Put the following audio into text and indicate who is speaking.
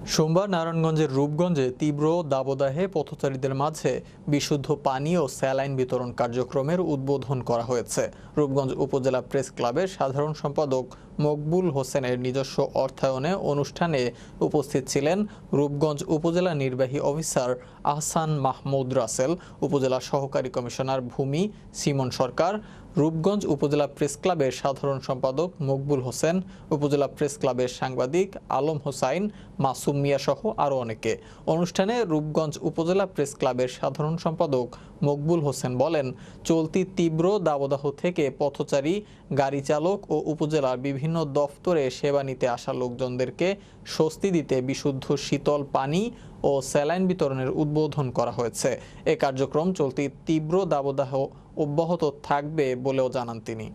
Speaker 1: সোমবার নারায়ণগঞ্জের রূপগঞ্জে তীব্র দাবদাহে পথচারীদের মাঝে বিশুদ্ধ পানি ও স্যালাইন বিতরণ কার্যক্রমের উদ্বোধন করা হয়েছে। রূপগঞ্জ উপজেলা প্রেস ক্লাবের সাধারণ সম্পাদক মকবুল হোসেনের নিজস্ব অর্থায়নে অনুষ্ঠানে উপস্থিত ছিলেন রূপগঞ্জ উপজেলা নির্বাহী অফিসার আহসান মাহমুদ রাসেল, উপজেলা সহকারী কমিশনার ভূমি সিমন সরকার, রূপগঞ্জ উপজেলা প্রেস ক্লাবের সাধারণ সম্পাদক মকবুল হোসেন, উপজেলা প্রেস ক্লাবের সাংবাদিক আলম হোসাইন, মাসুম মিয়া সহ আরও অনেকে। অনুষ্ঠানে রূপগঞ্জ উপজেলা প্রেস ক্লাবের সাধারণ সম্পাদক মকবুল হোসেন বলেন, চলতি তীব্র দাবদাহ থেকে পথচারী, গাড়ি চালক ও উপজেলার বিভিন্ন দফতরে সেবা নিতে আসা লোকজনদেরকে স্বস্তি দিতে বিশুদ্ধ শীতল পানি ও স্যালাইন বিতরণের উদ্বোধন করা হয়েছে। এ কার্যক্রম চলতি তীব্র দাবদাহ অব্যাহত থাকবে বলেও জানান তিনি।